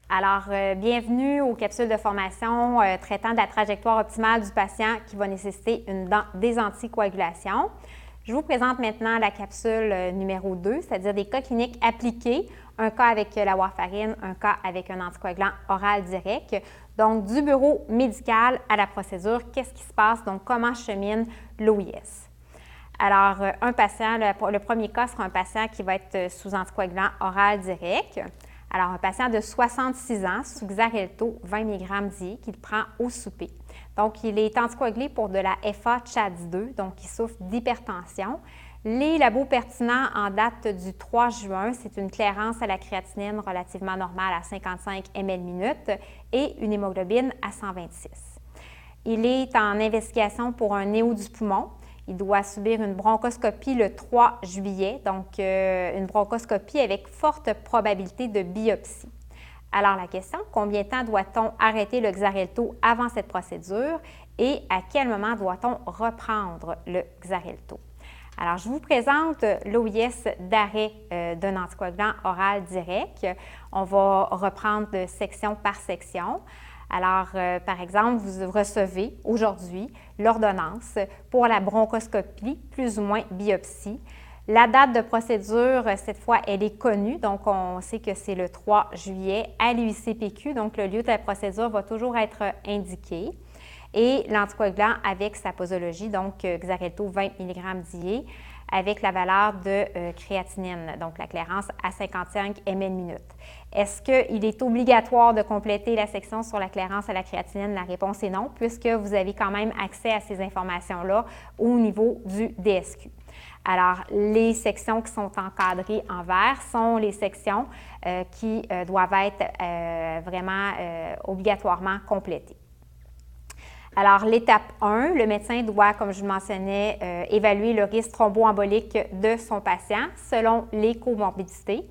Alors, bienvenue aux capsules de formation traitant de la trajectoire optimale du patient qui va nécessiter une désanticoagulation. Je vous présente maintenant la capsule numéro 2, c'est-à-dire des cas cliniques appliqués, un cas avec la warfarine, un cas avec un anticoagulant oral direct. Donc, du bureau médical à la procédure, qu'est-ce qui se passe? Donc, comment chemine l'OIS? Alors, un patient, le premier cas sera un patient qui va être sous anticoagulant oral direct. Alors, un patient de 66 ans sous Xarelto 20 mg d'IE qu'il prend au souper. Donc, il est anticoagulé pour de la FA-CHADS2, donc il souffre d'hypertension. Les labos pertinents en date du 3 juin, c'est une clairance à la créatinine relativement normale à 55 ml/min et une hémoglobine à 126. Il est en investigation pour un néo du poumon. Il doit subir une bronchoscopie le 3 juillet, donc une bronchoscopie avec forte probabilité de biopsie. Alors la question, combien de temps doit-on arrêter le Xarelto avant cette procédure et à quel moment doit-on reprendre le Xarelto? Alors, je vous présente l'OIS d'arrêt d'un anticoagulant oral direct. On va reprendre section par section. Alors, par exemple, vous recevez aujourd'hui l'ordonnance pour la bronchoscopie, plus ou moins biopsie. La date de procédure, cette fois, elle est connue, donc on sait que c'est le 3 juillet à l'UICPQ, donc le lieu de la procédure va toujours être indiqué. Et l'anticoagulant avec sa posologie, donc Xarelto 20 mg d'IE, avec la valeur de créatinine, donc la clairance à 55 ml/min. Est-ce qu'il est obligatoire de compléter la section sur la clairance à la créatinine? La réponse est non, puisque vous avez quand même accès à ces informations-là au niveau du DSQ. Alors, les sections qui sont encadrées en vert sont les sections qui doivent être vraiment obligatoirement complétées. Alors, l'étape 1, le médecin doit, comme je le mentionnais, évaluer le risque thromboembolique de son patient selon les comorbidités.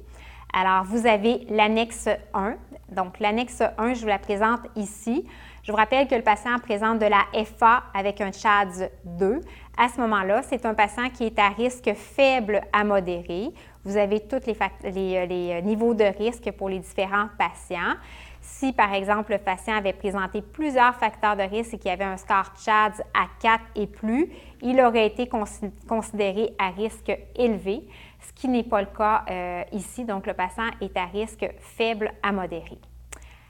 Alors, vous avez l'annexe 1. Donc, l'annexe 1, je vous la présente ici. Je vous rappelle que le patient présente de la FA avec un CHADS 2. À ce moment-là, c'est un patient qui est à risque faible à modéré. Vous avez tous les niveaux de risque pour les différents patients. Si, par exemple, le patient avait présenté plusieurs facteurs de risque et qu'il y avait un score CHADS à 4 et plus, il aurait été considéré à risque élevé, ce qui n'est pas le cas ici. Donc, le patient est à risque faible à modéré.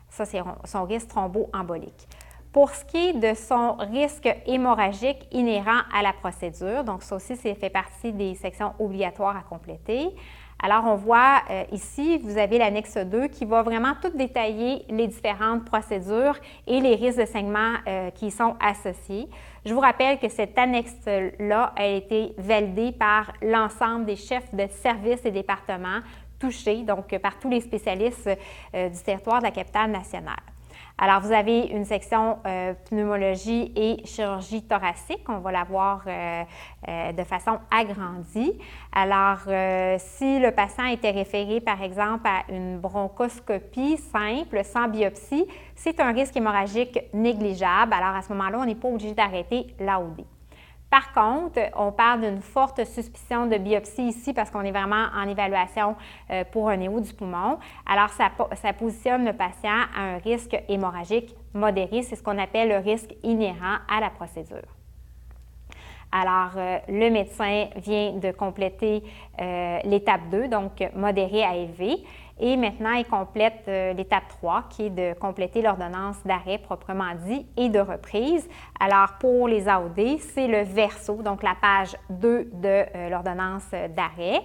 Ça, c'est son risque thromboembolique. Pour ce qui est de son risque hémorragique inhérent à la procédure, donc ça aussi, ça fait partie des sections obligatoires à compléter. Alors, on voit ici, vous avez l'annexe 2 qui va vraiment tout détailler les différentes procédures et les risques de saignement qui y sont associés. Je vous rappelle que cette annexe-là a été validée par l'ensemble des chefs de services et départements touchés, donc par tous les spécialistes du territoire de la capitale nationale. Alors, vous avez une section pneumologie et chirurgie thoracique. On va la voir de façon agrandie. Alors, si le patient était référé, par exemple, à une bronchoscopie simple, sans biopsie, c'est un risque hémorragique négligeable. Alors, à ce moment-là, on n'est pas obligé d'arrêter l'AOD. Par contre, on parle d'une forte suspicion de biopsie ici parce qu'on est vraiment en évaluation pour un néo du poumon. Alors, ça positionne le patient à un risque hémorragique modéré. C'est ce qu'on appelle le risque inhérent à la procédure. Alors, le médecin vient de compléter l'étape 2, donc modéré à élevé. Et maintenant, il complète l'étape 3, qui est de compléter l'ordonnance d'arrêt proprement dit et de reprise. Alors, pour les AOD, c'est le verso, donc la page 2 de l'ordonnance d'arrêt.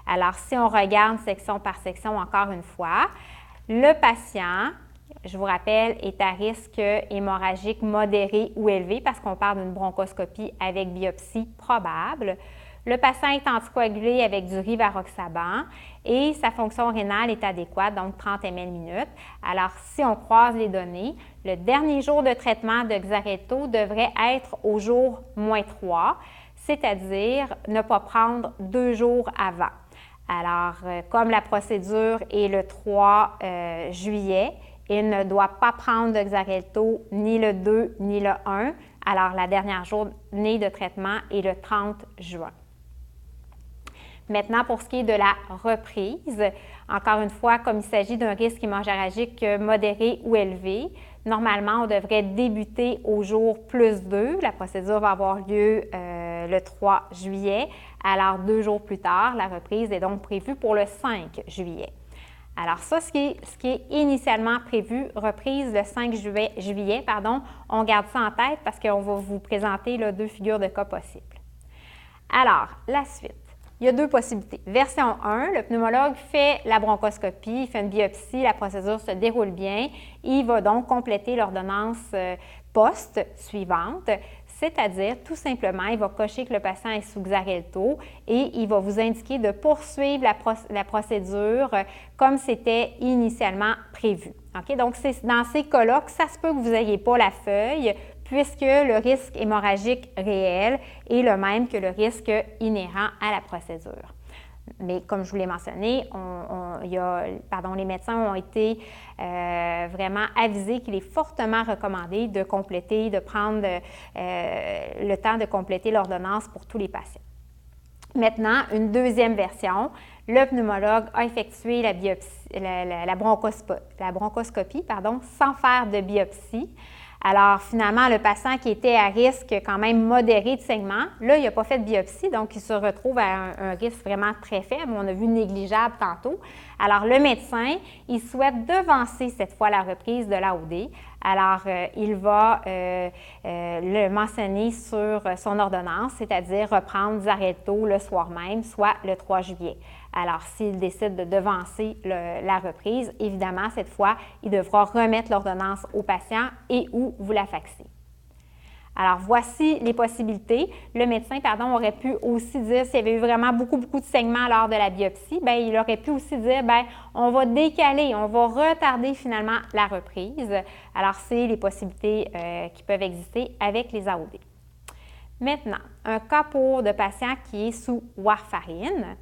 Alors, si on regarde section par section encore une fois, le patient, je vous rappelle, est à risque hémorragique modéré ou élevé parce qu'on parle d'une bronchoscopie avec biopsie probable. Le patient est anticoagulé avec du rivaroxaban et sa fonction rénale est adéquate, donc 30 ml/min. Alors, si on croise les données, le dernier jour de traitement de Xarelto devrait être au jour -3, c'est-à-dire ne pas prendre 2 jours avant. Alors, comme la procédure est le 3 juillet, il ne doit pas prendre de Xarelto ni le 2 ni le 1. Alors, la dernière journée de traitement est le 30 juin. Maintenant, pour ce qui est de la reprise, encore une fois, comme il s'agit d'un risque hémorragique modéré ou élevé, normalement, on devrait débuter au jour +2. La procédure va avoir lieu le 3 juillet. Alors, 2 jours plus tard, la reprise est donc prévue pour le 5 juillet. Alors ça, ce qui est initialement prévu, reprise le 5 juillet, on garde ça en tête parce qu'on va vous présenter là, 2 figures de cas possibles. Alors, la suite. Il y a 2 possibilités. Version 1, le pneumologue fait la bronchoscopie, il fait une biopsie, la procédure se déroule bien. Il va donc compléter l'ordonnance suivante, c'est-à-dire tout simplement, il va cocher que le patient est sous Xarelto et il va vous indiquer de poursuivre la procédure comme c'était initialement prévu. Okay? Donc, c'est dans ces cas-là que ça se peut que vous n'ayez pas la feuille puisque le risque hémorragique réel est le même que le risque inhérent à la procédure. Mais comme je vous l'ai mentionné, les médecins ont été vraiment avisés qu'il est fortement recommandé de compléter, de prendre le temps de compléter l'ordonnance pour tous les patients. Maintenant, une deuxième version, le pneumologue a effectué la bronchoscopie sans faire de biopsie. Alors, finalement, le patient qui était à risque quand même modéré de saignement, là, il n'a pas fait de biopsie, donc il se retrouve à un risque vraiment très faible. On a vu négligeable tantôt. Alors, le médecin, il souhaite devancer cette fois la reprise de l'AOD. Alors, il va le mentionner sur son ordonnance, c'est-à-dire reprendre Xarelto le soir même, soit le 3 juillet. Alors, s'il décide de devancer la reprise, évidemment, cette fois, il devra remettre l'ordonnance au patient et ou vous la faxer. Alors, voici les possibilités. Le médecin, aurait pu aussi dire, s'il y avait eu vraiment beaucoup de saignements lors de la biopsie, bien, il aurait pu aussi dire, bien, on va décaler, on va retarder finalement la reprise. Alors, c'est les possibilités qui peuvent exister avec les AOD. Maintenant, un cas de patient qui est sous warfarine.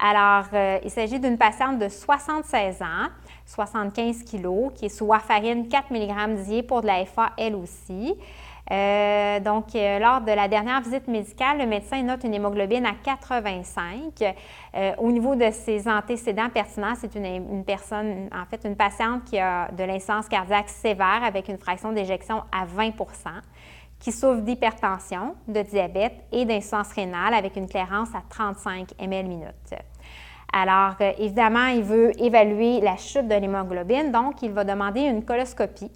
Alors, il s'agit d'une patiente de 76 ans, 75 kg, qui est sous warfarine 4 mg d'IE pour de la FA, elle aussi. Lors de la dernière visite médicale, le médecin note une hémoglobine à 85. Au niveau de ses antécédents pertinents, c'est une patiente qui a de l'insuffisance cardiaque sévère avec une fraction d'éjection à 20 %, qui souffre d'hypertension, de diabète et d'insuffisance rénale avec une clairance à 35 ml/min. Alors, évidemment, il veut évaluer la chute de l'hémoglobine, donc il va demander une coloscopie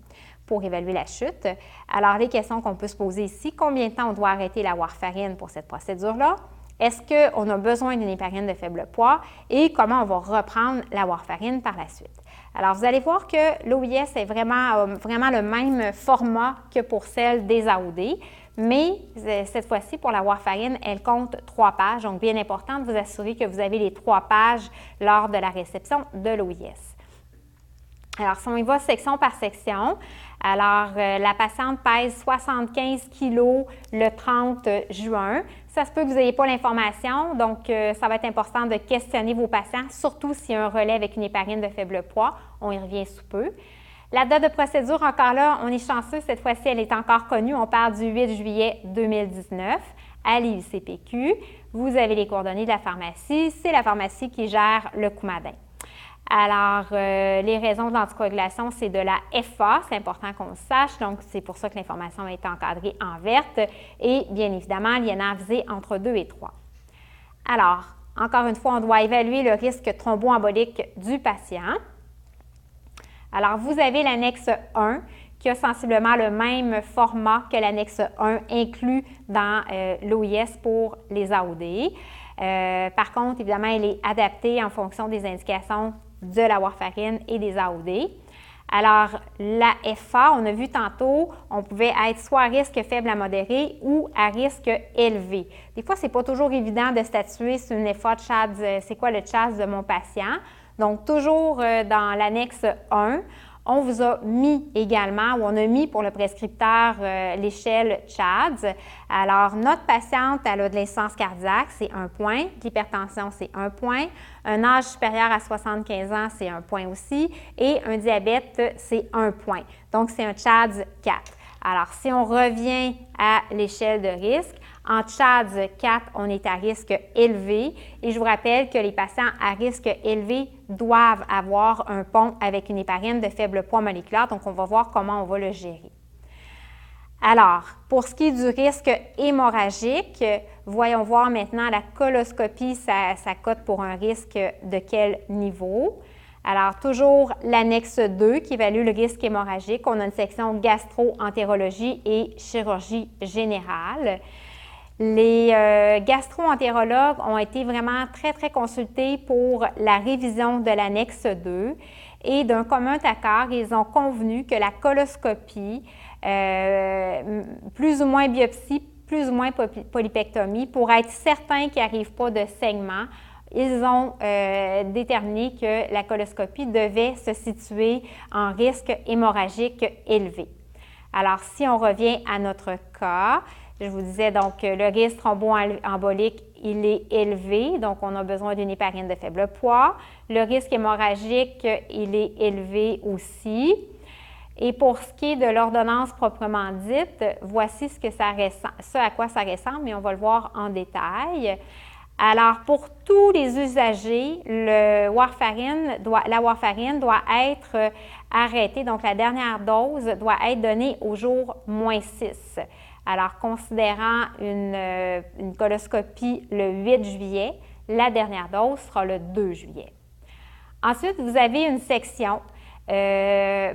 pour évaluer la chute. Alors, les questions qu'on peut se poser ici, combien de temps on doit arrêter la warfarine pour cette procédure-là? Est-ce qu'on a besoin d'une héparine de faible poids? Et comment on va reprendre la warfarine par la suite? Alors, vous allez voir que l'OIS est vraiment le même format que pour celle des AOD, mais cette fois-ci, pour la warfarine, elle compte 3 pages. Donc, bien important de vous assurer que vous avez les 3 pages lors de la réception de l'OIS. Alors, si on y va section par section, alors la patiente pèse 75 kg le 30 juin. Ça se peut que vous n'ayez pas l'information, donc ça va être important de questionner vos patients, surtout s'il y a un relais avec une héparine de faible poids. On y revient sous peu. La date de procédure, encore là, on est chanceux, cette fois-ci, elle est encore connue. On parle du 8 juillet 2019 à l'IUCPQ. Vous avez les coordonnées de la pharmacie. C'est la pharmacie qui gère le Coumadin. Alors, les raisons de l'anticoagulation, c'est de la FA, c'est important qu'on le sache, donc c'est pour ça que l'information a été encadrée en verte, et bien évidemment, l'INR visé entre 2 et 3. Alors, encore une fois, on doit évaluer le risque thromboembolique du patient. Alors, vous avez l'annexe 1 qui a sensiblement le même format que l'annexe 1 inclus dans l'OIS pour les AOD. Par contre, évidemment, elle est adaptée en fonction des indications de la warfarine et des AOD. Alors, la FA, on a vu tantôt, on pouvait être soit à risque faible à modéré ou à risque élevé. Des fois, ce n'est pas toujours évident de statuer sur une FA de CHADS, c'est quoi le CHADS de mon patient. Donc, toujours dans l'annexe 1, on vous a mis également, ou on a mis pour le prescripteur l'échelle CHADS. Alors, notre patiente, elle a de l'insuffisance cardiaque, c'est 1 point. L'hypertension, c'est 1 point. Un âge supérieur à 75 ans, c'est 1 point aussi. Et un diabète, c'est 1 point. Donc, c'est un CHADS 4. Alors, si on revient à l'échelle de risque, En CHADS 4, on est à risque élevé et je vous rappelle que les patients à risque élevé doivent avoir un pont avec une héparine de faible poids moléculaire, donc on va voir comment on va le gérer. Alors, pour ce qui est du risque hémorragique, voyons voir maintenant la coloscopie, ça cote pour un risque de quel niveau. Alors, toujours l'annexe 2 qui évalue le risque hémorragique. On a une section gastro-entérologie et chirurgie générale. Les gastro-entérologues ont été vraiment très consultés pour la révision de l'annexe 2 et d'un commun accord, ils ont convenu que la coloscopie, plus ou moins biopsie, plus ou moins polypectomie, pour être certain qu'il n'y arrive pas de saignement, ils ont déterminé que la coloscopie devait se situer en risque hémorragique élevé. Alors, si on revient à notre cas, je vous disais donc le risque thromboembolique, il est élevé, donc on a besoin d'une héparine de faible poids. Le risque hémorragique, il est élevé aussi. Et pour ce qui est de l'ordonnance proprement dite, voici ce à quoi ça ressemble, mais on va le voir en détail. Alors, pour tous les usagers, la warfarine doit être arrêtée, donc la dernière dose doit être donnée au jour -6. Alors, considérant une coloscopie le 8 juillet, la dernière dose sera le 2 juillet. Ensuite, vous avez une section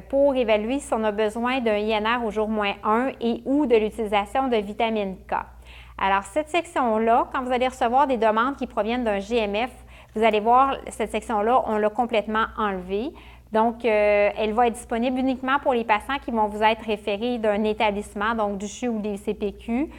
pour évaluer si on a besoin d'un INR au jour -1 et ou de l'utilisation de vitamine K. Alors, cette section-là, quand vous allez recevoir des demandes qui proviennent d'un GMF, vous allez voir, cette section-là, on l'a complètement enlevée. Donc, elle va être disponible uniquement pour les patients qui vont vous être référés d'un établissement, donc du CHU ou des CPQ.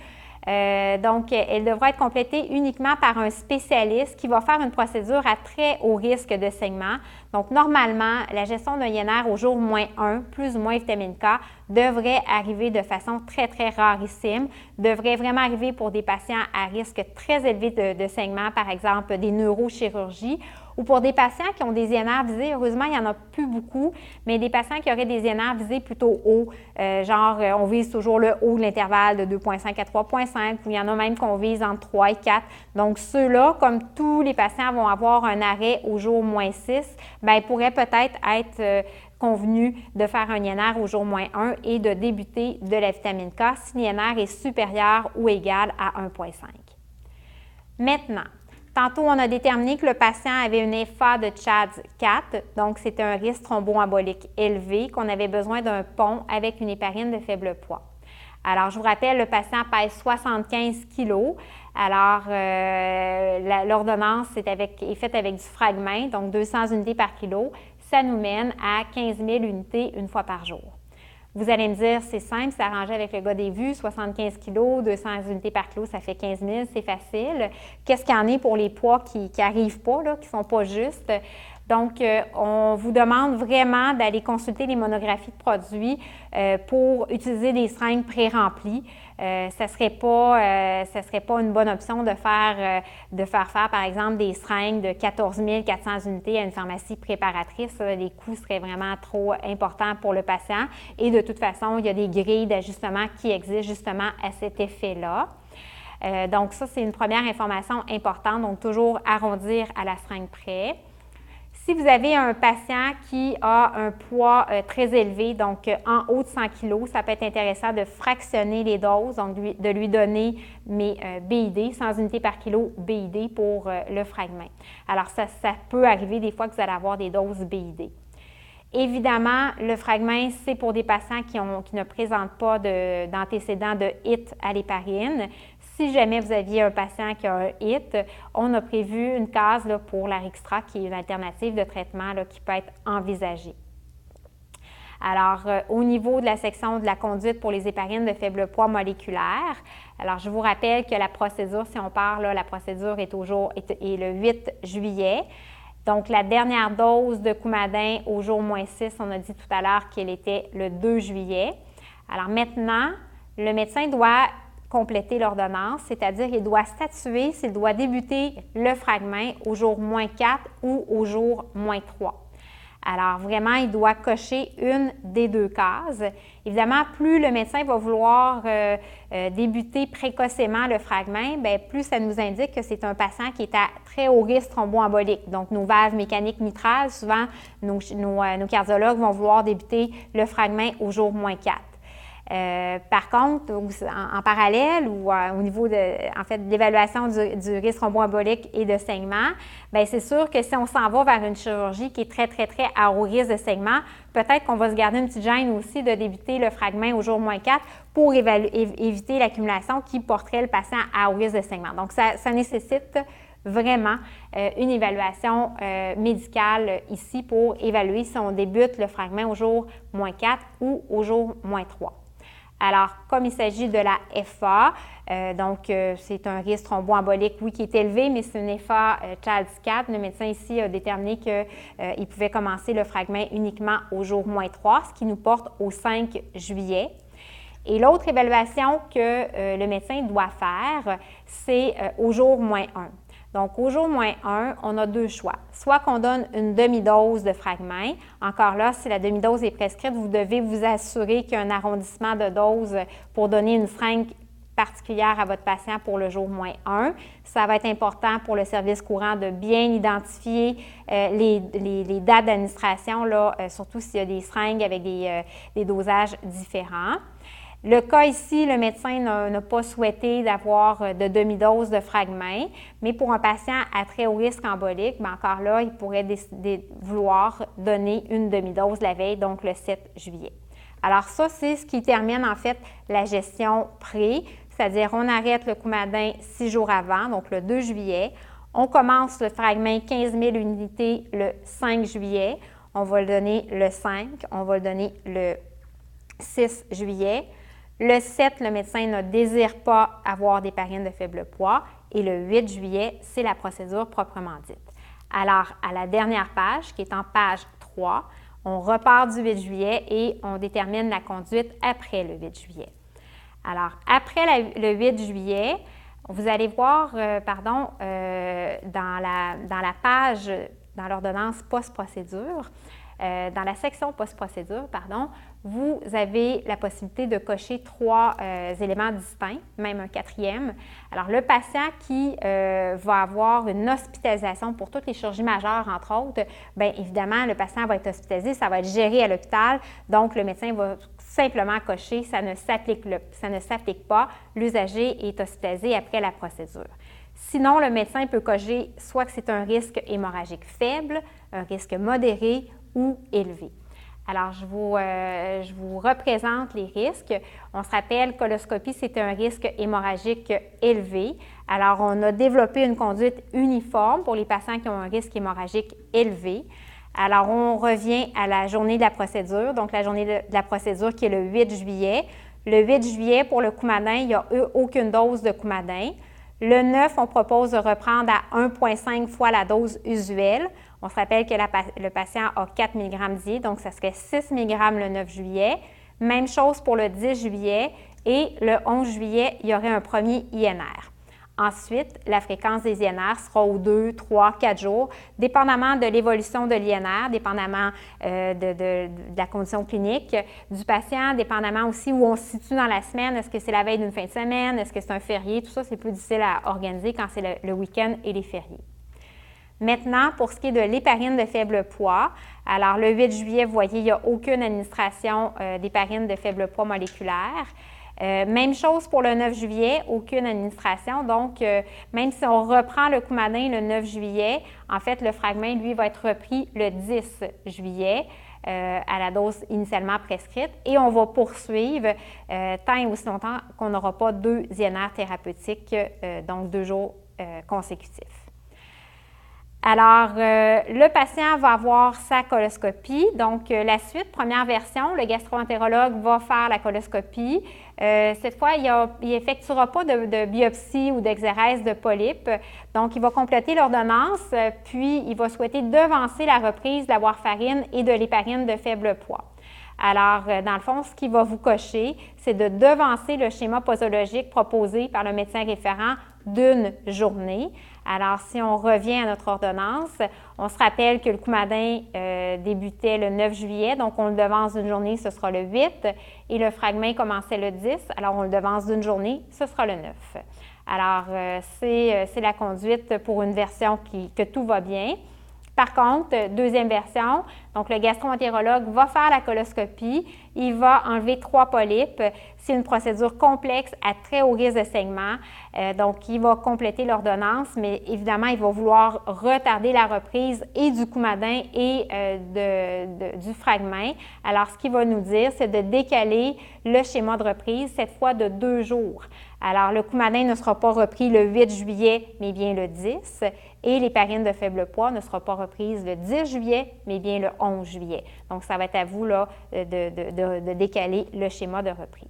Donc, elle devra être complétée uniquement par un spécialiste qui va faire une procédure à très haut risque de saignement. Donc, normalement, la gestion d'un INR au jour -1, plus ou moins vitamine K, devrait arriver de façon très rarissime, devrait vraiment arriver pour des patients à risque très élevé de saignement, par exemple des neurochirurgies, ou pour des patients qui ont des INR visés, heureusement, il n'y en a plus beaucoup, mais des patients qui auraient des INR visés plutôt hauts, on vise toujours le haut de l'intervalle de 2,5 à 3,5, ou il y en a même qu'on vise entre 3 et 4. Donc, ceux-là, comme tous les patients vont avoir un arrêt au jour -6, bien, il pourrait peut-être être convenu de faire un INR au jour -1 et de débuter de la vitamine K si l'INR est supérieur ou égal à 1,5. Maintenant, tantôt, on a déterminé que le patient avait une FA de CHADS 4, donc c'était un risque thromboembolique élevé, qu'on avait besoin d'un pont avec une héparine de faible poids. Alors, je vous rappelle, le patient pèse 75 kg. Alors, l'ordonnance est faite avec du fragment, donc 200 unités par kilo. Ça nous mène à 15 000 unités une fois par jour. Vous allez me dire, c'est simple, c'est arrangé avec le gars des vues, 75 kg, 200 unités par kilo, ça fait 15 000, c'est facile. Qu'est-ce qu'il y en est pour les poids qui n'arrivent pas, là, qui ne sont pas justes? Donc, on vous demande vraiment d'aller consulter les monographies de produits pour utiliser des seringues pré-remplies. Ça serait pas une bonne option de faire par exemple, des seringues de 14 400 unités à une pharmacie préparatrice. Les coûts seraient vraiment trop importants pour le patient. Et de toute façon, il y a des grilles d'ajustement qui existent justement à cet effet-là. Donc, ça, c'est une première information importante. Donc, toujours arrondir à la seringue près. Si vous avez un patient qui a un poids très élevé, donc en haut de 100 kg, ça peut être intéressant de fractionner les doses, donc de lui donner mes BID, 100 unités par kilo BID pour le fragment. Alors, ça peut arriver des fois que vous allez avoir des doses BID. Évidemment, le fragment, c'est pour des patients qui ne présentent pas d'antécédents de HIT à l'héparine. Si jamais vous aviez un patient qui a un HIT, on a prévu une case là, pour l'Arixtra, qui est une alternative de traitement là, qui peut être envisagée. Alors, au niveau de la section de la conduite pour les héparines de faible poids moléculaire, alors je vous rappelle que la procédure, si on parle, là, la procédure est le 8 juillet. Donc, la dernière dose de Coumadin au jour -6, on a dit tout à l'heure qu'elle était le 2 juillet. Alors maintenant, le médecin doit compléter l'ordonnance, c'est-à-dire qu'il doit statuer s'il doit débuter le fragment au jour -4 ou au jour -3. Alors, vraiment, il doit cocher une des 2 cases. Évidemment, plus le médecin va vouloir débuter précocement le fragment, bien, plus ça nous indique que c'est un patient qui est à très haut risque thromboembolique. Donc, nos valves mécaniques mitrales, souvent, nos cardiologues vont vouloir débuter le fragment au jour -4. Par contre, en parallèle ou au niveau de l'évaluation du risque thromboembolique et de saignement, bien, c'est sûr que si on s'en va vers une chirurgie qui est très à haut risque de saignement, peut-être qu'on va se garder une petite gêne aussi de débuter le fragment au jour -4 pour éviter l'accumulation qui porterait le patient à haut risque de saignement. Donc, ça nécessite vraiment une évaluation médicale ici pour évaluer si on débute le fragment au jour -4 ou au jour -3. Alors, comme il s'agit de la FA, c'est un risque thromboembolique, oui, qui est élevé, mais c'est une FA Child's 4. Le médecin ici a déterminé qu'il pouvait commencer le fragment uniquement au jour -3, ce qui nous porte au 5 juillet. Et l'autre évaluation que le médecin doit faire, c'est au jour -1. Donc, au jour -1, on a 2 choix. Soit qu'on donne une demi-dose de fragment. Encore là, si la demi-dose est prescrite, vous devez vous assurer qu'il y a un arrondissement de dose pour donner une seringue particulière à votre patient pour le jour -1. Ça va être important pour le service courant de bien identifier les dates d'administration, surtout s'il y a des seringues avec des dosages différents. Le cas ici, le médecin n'a pas souhaité d'avoir de demi-dose de fragment, mais pour un patient à très haut risque embolique, bien encore là, il pourrait décider de vouloir donner une demi-dose la veille, donc le 7 juillet. Alors ça, c'est ce qui termine en fait la gestion pré, c'est-à-dire on arrête le Coumadin 6 jours avant, donc le 2 juillet. On commence le fragment 15 000 unités le 5 juillet. On va le donner le 5, on va le donner le 6 juillet. Le 7, le médecin ne désire pas avoir d'héparine de faible poids. Et le 8 juillet, c'est la procédure proprement dite. Alors, à la dernière page, qui est en page 3, on repart du 8 juillet et on détermine la conduite après le 8 juillet. Alors, après le 8 juillet, vous allez voir, dans la page, dans l'ordonnance post-procédure, dans la section post-procédure, vous avez la possibilité de cocher 3 éléments distincts, même un 4e. Alors, le patient qui va avoir une hospitalisation pour toutes les chirurgies majeures, entre autres, bien évidemment, le patient va être hospitalisé, ça va être géré à l'hôpital, donc le médecin va simplement cocher, ça ne s'applique pas, l'usager est hospitalisé après la procédure. Sinon, le médecin peut cocher soit que c'est un risque hémorragique faible, un risque modéré ou élevé. Alors, je vous représente les risques. On se rappelle, coloscopie, c'est un risque hémorragique élevé. Alors, on a développé une conduite uniforme pour les patients qui ont un risque hémorragique élevé. Alors, on revient à la journée de la procédure, donc la journée de la procédure qui est le 8 juillet. Le 8 juillet, pour le Coumadin, il n'y a aucune dose de Coumadin. Le 9, on propose de reprendre à 1,5 fois la dose usuelle. On se rappelle que le patient a 4 mg d'I, donc ça serait 6 mg le 9 juillet. Même chose pour le 10 juillet et le 11 juillet, il y aurait un premier INR. Ensuite, la fréquence des INR sera aux 2, 3, 4 jours, dépendamment de l'évolution de l'INR, dépendamment de la condition clinique du patient, dépendamment aussi où on se situe dans la semaine. Est-ce que c'est la veille d'une fin de semaine? Est-ce que c'est un férié? Tout ça, c'est plus difficile à organiser quand c'est le week-end et les fériés. Maintenant, pour ce qui est de l'héparine de faible poids, alors le 8 juillet, vous voyez, il n'y a aucune administration d'héparine de faible poids moléculaire. Même chose pour le 9 juillet, aucune administration. Donc, même si on reprend le Coumadin le 9 juillet, en fait, le fragment, lui, va être repris le 10 juillet à la dose initialement prescrite. Et on va poursuivre tant et aussi longtemps qu'on n'aura pas 2 INR thérapeutiques, donc 2 jours consécutifs. Alors, le patient va avoir sa coloscopie. Donc, la suite, première version, le gastro-entérologue va faire la coloscopie. Cette fois, il n'effectuera pas de biopsie ou d'exérèse de polype. Donc, il va compléter l'ordonnance, puis il va souhaiter devancer la reprise de la warfarine et de l'héparine de faible poids. Alors, dans le fond, ce qui va vous cocher, c'est de devancer le schéma posologique proposé par le médecin référent d'une journée. Alors, si on revient à notre ordonnance, on se rappelle que le Coumadin débutait le 9 juillet, donc on le devance d'une journée, ce sera le 8, et le Fragmin commençait le 10, alors on le devance d'une journée, ce sera le 9. Alors, c'est la conduite pour une version que tout va bien. Par contre, deuxième version, donc le gastro-entérologue va faire la coloscopie, il va enlever 3 polypes. C'est une procédure complexe à très haut risque de saignement, donc il va compléter l'ordonnance, mais évidemment, il va vouloir retarder la reprise et du Coumadin et du Fragmin. Alors, ce qu'il va nous dire, c'est de décaler le schéma de reprise, cette fois de 2 jours. Alors, le Coumadin ne sera pas repris le 8 juillet, mais bien le 10, et l'héparine de faible poids ne sera pas reprise le 10 juillet, mais bien le 11 juillet. Donc, ça va être à vous là, de décaler le schéma de reprise.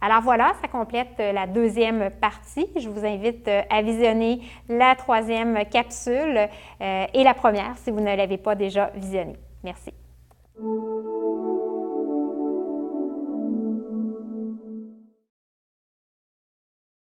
Alors voilà, ça complète la deuxième partie. Je vous invite à visionner la troisième capsule et la première si vous ne l'avez pas déjà visionnée. Merci.